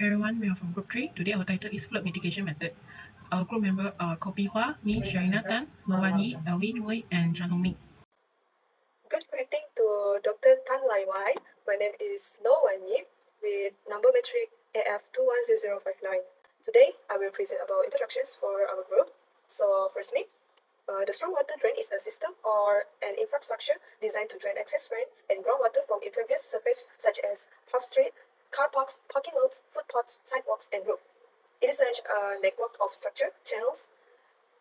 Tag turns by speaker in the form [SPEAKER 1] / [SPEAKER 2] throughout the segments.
[SPEAKER 1] everyone, we are from Group 3. Today our title is Flood Mitigation Method. Our group members are Koh Pee Hua, me, Sharina Tan, Noah Lee, Elvin Wei, and Chan Hong Ming.
[SPEAKER 2] Good greeting to Dr. Tan Lai Wai. My name is Lo Wan Yi with number metric AF210059. Today, I will present about introductions for our group. So, firstly, the stormwater drain is a system or an infrastructure designed to drain excess rain and groundwater from impervious surface such as path street, car parks, parking lots, footpaths, sidewalks, and roof. It is such a network of structure, channels,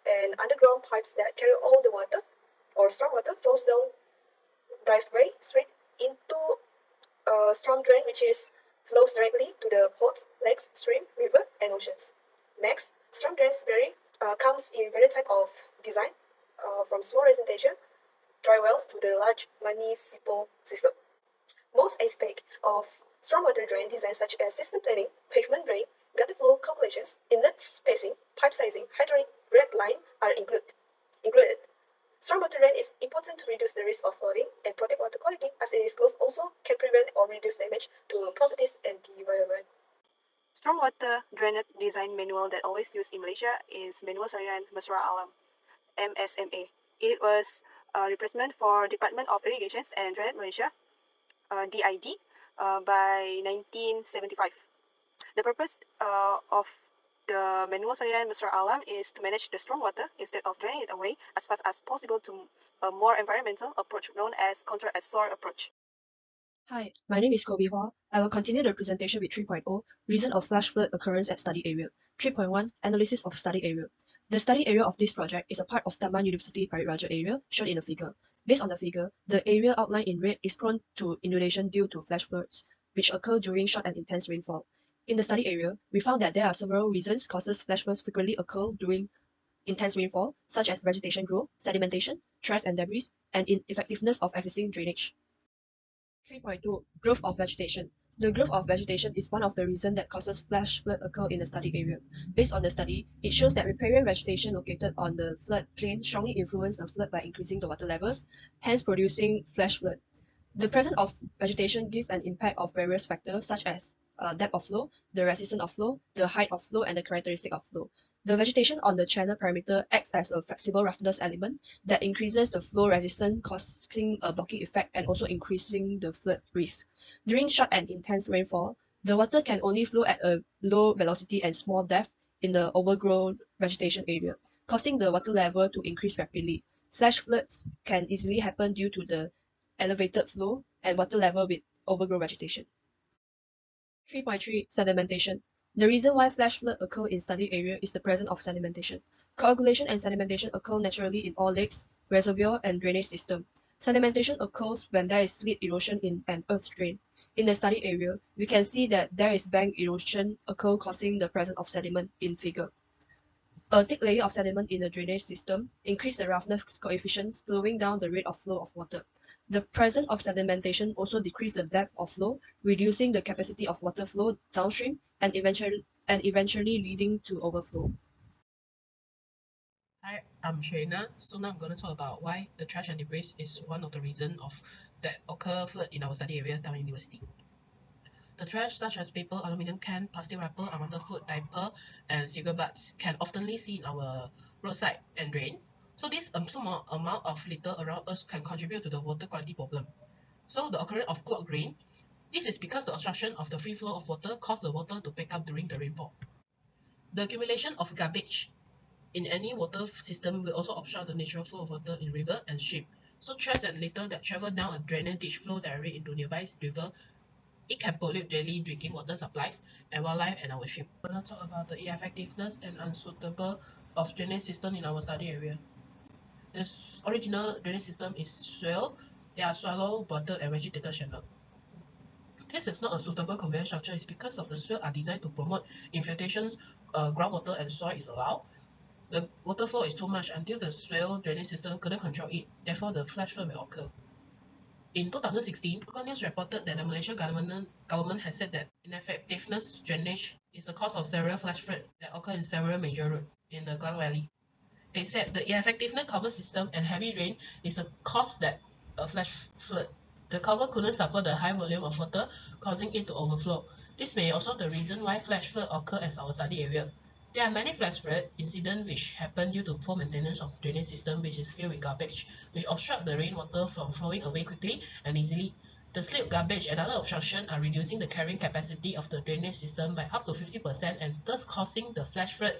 [SPEAKER 2] and underground pipes that carry all the water or stormwater flows down driveway street into a storm drain which flows directly to the ports, lakes, stream, river, and oceans. Next, storm drains comes in various type of design, from small residential dry wells to the large municipal system. Most aspects of stormwater drain design such as system planning, pavement drain, gutter flow calculations, inlet spacing, pipe sizing, hydraulic break line are included. Stormwater drain is important to reduce the risk of flooding and protect water quality, as it is also can prevent or reduce damage to properties and the environment. Stormwater drainage design manual that always used in Malaysia is Manual Sarian Mesra Alam, MSMA. It was a replacement for Department of Irrigations and Drainage Malaysia, DID, by 1975. The purpose of the Manual Sarian Mesra Alam is to manage the stormwater instead of draining it away as fast as possible to a more environmental approach known as control as soil approach.
[SPEAKER 3] Hi, my name is Koh Pee Hua. I will continue the presentation with 3.0, Reason of Flash Flood Occurrence at Study Area. 3.1, Analysis of Study Area. The study area of this project is a part of Taman University Parit Raja area, shown in the figure. Based on the figure, the area outlined in red is prone to inundation due to flash floods, which occur during short and intense rainfall. In the study area, we found that there are several reasons causes flash floods frequently occur during intense rainfall, such as vegetation growth, sedimentation, trash and debris, and ineffectiveness of existing drainage. 3.2 Growth of vegetation. The growth of vegetation is one of the reasons that causes flash flood occur in the study area. Based on the study, it shows that riparian vegetation located on the flood plain strongly influence the flood by increasing the water levels, hence producing flash flood. The presence of vegetation gives an impact of various factors such as depth of flow, the resistance of flow, the height of flow, and the characteristic of flow. The vegetation on the channel perimeter acts as a flexible roughness element that increases the flow resistance, causing a blocking effect and also increasing the flood risk. During short and intense rainfall, the water can only flow at a low velocity and small depth in the overgrown vegetation area, causing the water level to increase rapidly. Flash floods can easily happen due to the elevated flow and water level with overgrown vegetation. 3.3 Sedimentation. The reason why flash flood occur in study area is the presence of sedimentation. Coagulation and sedimentation occur naturally in all lakes, reservoir, and drainage system. Sedimentation occurs when there is slit erosion in an earth drain. In the study area, we can see that there is bank erosion occur causing the presence of sediment in figure. A thick layer of sediment in the drainage system increase the roughness coefficient, slowing down the rate of flow of water. The presence of sedimentation also decrease the depth of flow, reducing the capacity of water flow downstream and eventually leading to overflow.
[SPEAKER 1] Hi, I'm Sharina. So now I'm going to talk about why the trash and debris is one of the reasons that occur flood in our study area, Taman University. The trash such as paper, aluminum can, plastic wrapper, unwanted food, diaper, and cigarette butts can oftenly see in our roadside and drain. So this small amount of litter around us can contribute to the water quality problem. So the occurrence of clogged drain, this is because the obstruction of the free flow of water causes the water to pick up during the rainfall. The accumulation of garbage in any water system will also obstruct the natural flow of water in river and stream. So trash and litter that travel down a drainage ditch flow directly into nearby river. It can pollute daily drinking water supplies and wildlife and our stream. We're going to talk about the ineffectiveness and unsuitable of drainage system in our study area. The original drainage system is swale. There are shallow, bottled, and vegetated channel. This is not a suitable conveyor structure. It's because of the swale are designed to promote infiltrations, groundwater and soil is allowed. The water flow is too much until the swale drainage system couldn't control it. Therefore, the flash flood will occur. In 2016, local news reported that the Malaysian government has said that ineffectiveness drainage is the cause of several flash floods that occur in several major roads in the Klang Valley. They said the ineffectiveness cover system and heavy rain is the cause that a flash flood The culvert couldn't support the high volume of water, causing it to overflow. This may also be the reason why flash flood occur at our study area. There are many flash flood incidents which happen due to poor maintenance of drainage system which is filled with garbage, which obstruct the rainwater from flowing away quickly and easily. The slip garbage and other obstruction are reducing the carrying capacity of the drainage system by up to 50% and thus causing the flash flood.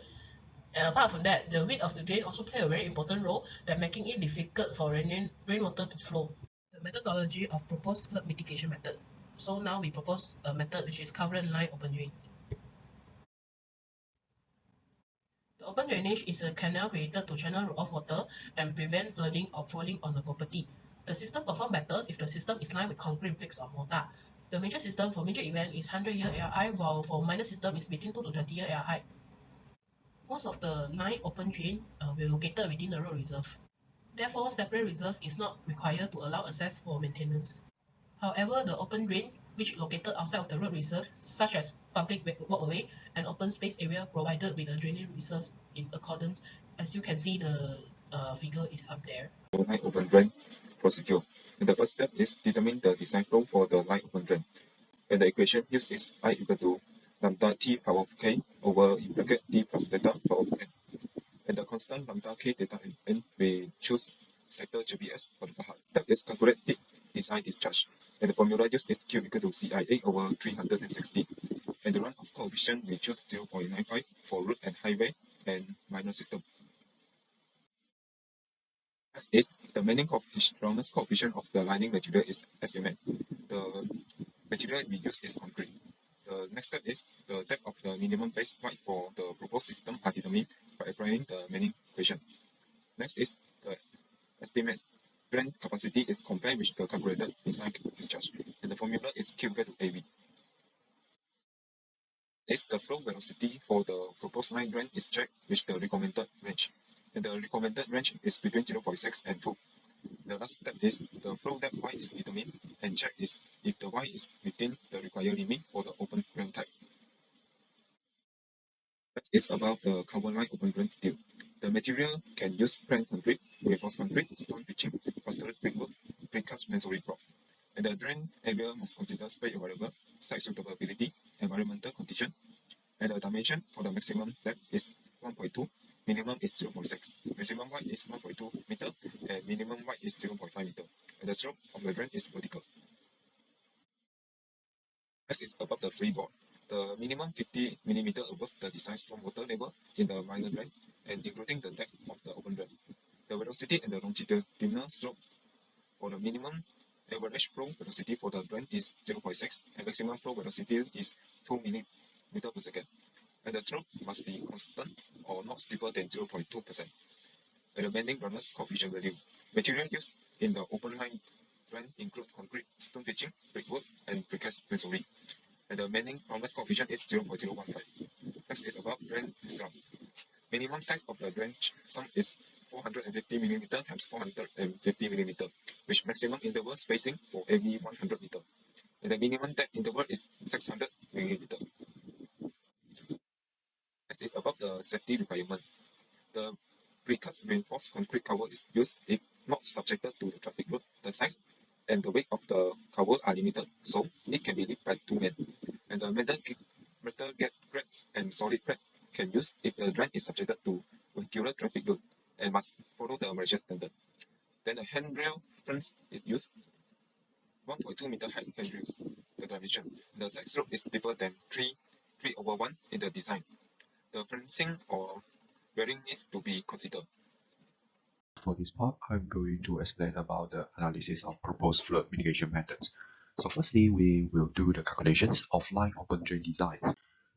[SPEAKER 1] And apart from that, the width of the drain also play a very important role that making it difficult for rainwater to flow. The methodology of proposed flood mitigation method. So now we propose a method which is covered line open drain. The open drainage is a canal created to channel off water and prevent flooding or falling on the property. The system performs better if the system is lined with concrete bricks or mortar. The major system for major event is 100-year ARI, while for minor system is between 2 to 20-year ARI. Most of the line open drain will located within the road reserve. Therefore, separate reserve is not required to allow access for maintenance. However, the open drain, which located outside of the road reserve, such as public walkway and open space area provided with a drainage reserve in accordance, as you can see the figure is up there.
[SPEAKER 4] Line open drain procedure. And the first step is determine the design flow for the line open drain. And the equation used is I equal to lambda t power of k over in bracket t plus theta power of n. And the constant lambda k theta and n, we choose sector JBS for the part. Step is calculate peak design discharge. And the formula used is Q equal to CIA over 360. And the runoff coefficient, we choose 0.95 for road and highway and minor system. As is, the meaning of the strongest coefficient of the lining material is estimate. The material we use is concrete. The next step is the depth of the minimum base height for the proposed system are determined by applying the meaning equation. Next is the estimate drain capacity is compared with the calculated design discharge, and the formula is Q equal to AV. Next, the flow velocity for the proposed line drain is checked with the recommended range, and the recommended range is between 0.6 and 2. The last step is the flow depth Y is determined and check is if the Y is within the required limit for the open drain type. Next is about the cover line open drain detail. The material can use plain concrete, reinforced concrete, stone pitching, plastered brickwork, precast masonry block. And the drain area must consider space available, site suitability, environmental condition, and the dimension for the maximum depth is 1.2, minimum is 0.6, maximum height is 1.2 meter, and minimum height is 0.5 meter, and the slope of the drain is vertical. Next is about the freeboard. The minimum 50 mm above the design stormwater level in the minor drain, and including the depth of the open drain. The velocity and the longitudinal slope for the minimum average flow velocity for the drain is 0.6, and maximum flow velocity is 2 mm per second. And the slope must be constant or not steeper than 0.2%. And the bending runners coefficient value. Material used in the open line drain include concrete, stone pitching, brickwork, and precast masonry. And the bending runners coefficient is 0.015. Next is about drain sum. Minimum size of the drain sum is 450 mm times 450 mm, which maximum interval spacing for every 100 meter. And the minimum depth interval is 600 mm. Next is about the safety requirement. The precast reinforced concrete cover is used if not subjected to the traffic load. The size and the weight of the cover are limited, so it can be lifted by 2 men. And the metal gate grades and solid grade can use if the drain is subjected to vehicular traffic load and must follow the Malaysia standard. Then the handrail fence is used. 1.2 meter height handrails, the dimension. The side slope is deeper than 3/1 in the design. The fencing or bearing needs to be considered.
[SPEAKER 5] For this part, I'm going to explain about the analysis of proposed flood mitigation methods. So firstly, we will do the calculations of line open drain design.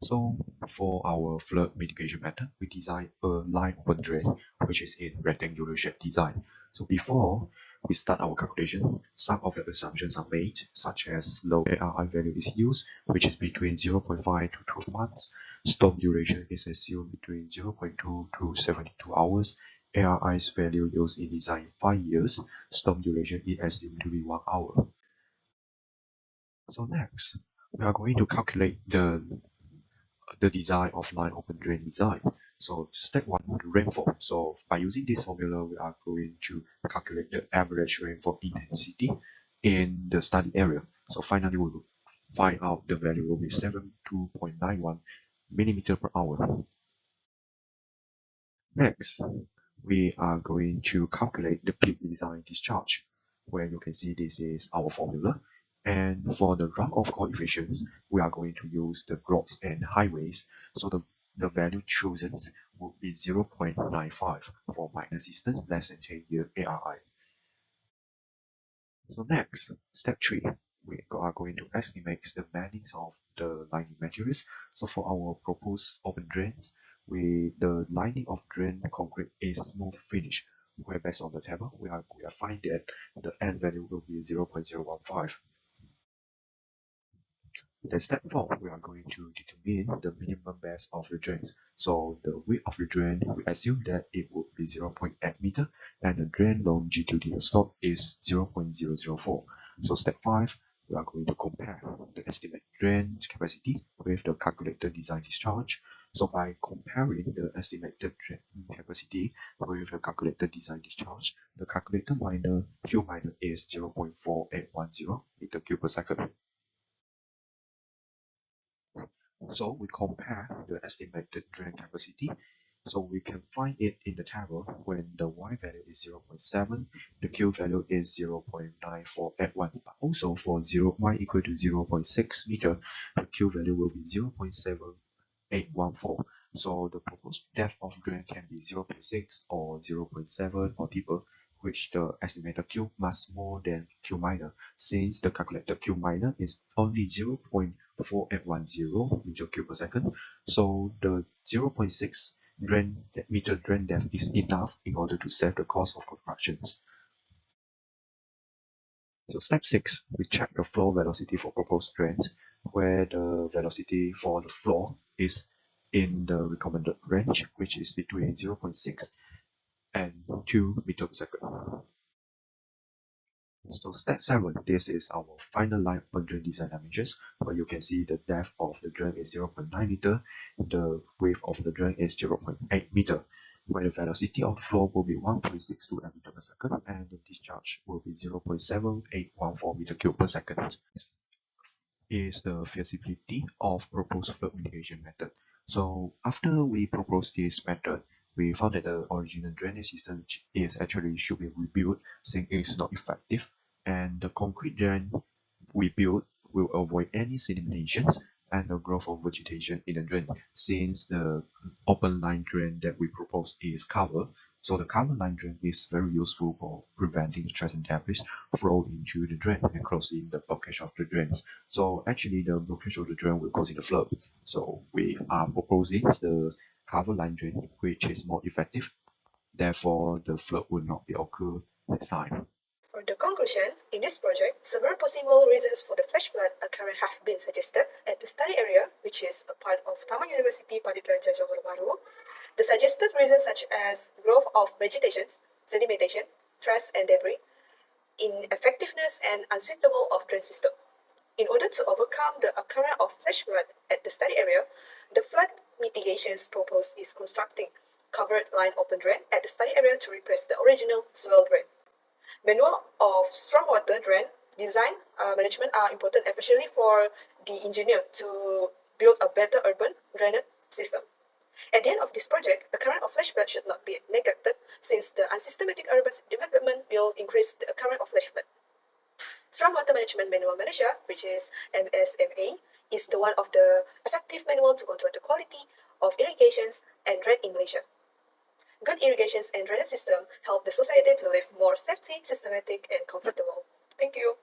[SPEAKER 5] So for our flood mitigation method, we design a line open drain, which is in rectangular shape design. So before we start our calculation, some of the assumptions are made, such as low ARI value is used, which is between 0.5 to 2 months. Storm duration is assumed between 0.2 to 72 hours. ARI's value used in design 5 years. Storm duration is assumed to be 1 hour. So next, we are going to calculate the design of line open drain design. So step 1, the rainfall. So by using this formula, we are going to calculate the average rainfall intensity in the study area. So finally, we will find out the value will be 72.91 millimeter per hour. Next, we are going to calculate the peak design discharge, where you can see this is our formula. And for the runoff coefficients, we are going to use the roads and highways. So the value chosen will be 0.95 for minus distance less than 10 year ARI. So next, step 3, we are going to estimate the mannings of the lining materials. So for our proposed open drains, the lining of drain concrete is smooth finish, where based on the table, we are finding that the end value will be 0.015. Then step 4, we are going to determine the minimum base of the drains. So the width of the drain, we assume that it would be 0.8 meter and the drain longitudinal slope is 0.004. So step 5, we are going to compare the estimated drain capacity with the calculated design discharge. So by comparing the estimated drain capacity with the calculated design discharge, the calculated Q minor is 0.4810 meter cube per second. So we compare the estimated drain capacity. So we can find it in the table when the Y value is 0.7, the Q value is 0.9481. But also for Y equal to 0.6 meter, the Q value will be 0.7814. So the proposed depth of drain can be 0.6 or 0.7 or deeper, which the estimated Q must more than Q minor, since the calculated Q minor is only 0.4810 meter cube per second. So the 0.6 meter drain depth is enough in order to save the cost of constructions. So step 6, we check the flow velocity for proposed drains, where the velocity for the flow is in the recommended range, which is between 0.6 and 2 meter per second. So step 7, this is our final line open drain design dimensions, where you can see the depth of the drain is 0.9 meter, the width of the drain is 0.8 meter, where the velocity of the flow will be 1.62 meter per second, and the discharge will be 0.7814 meter cube per second. Is the feasibility of proposed flood mitigation method. So after we proposed this method, we found that the original drainage system should be rebuilt since it's not effective, and the concrete drain we built will avoid any sedimentations and the growth of vegetation in the drain, since the open line drain that we propose is covered. So the covered line drain is very useful for preventing the trash and debris flow into the drain and closing the blockage of the drains. So actually the blockage of the drain will cause the flood. So we are proposing the covered line drain, which is more effective. Therefore, the flood will not be occur next time.
[SPEAKER 2] For the conclusion, in this project, several possible reasons for the flash flood occurrence have been suggested at the study area, which is a part of Taman University Panitra Johor Bahru. The suggested reasons such as growth of vegetation, sedimentation, trash and debris, ineffectiveness and unsuitable of drain system. In order to overcome the occurrence of flash flood at the study area, the flood mitigations proposed is constructing covered line open drain at the study area to replace the original swell drain. Manual of stormwater drain design management are important, especially for the engineer to build a better urban drainage system. At the end of this project, the occurrence of flash flood should not be neglected, since the unsystematic urban development will increase the occurrence of flash flood. Stormwater Management Manual Malaysia, which is MSMA, is the one of the effective manual to control the quality of irrigations and drain in Malaysia. Good irrigations and drainage system help the society to live more safety, systematic, and comfortable. Thank you.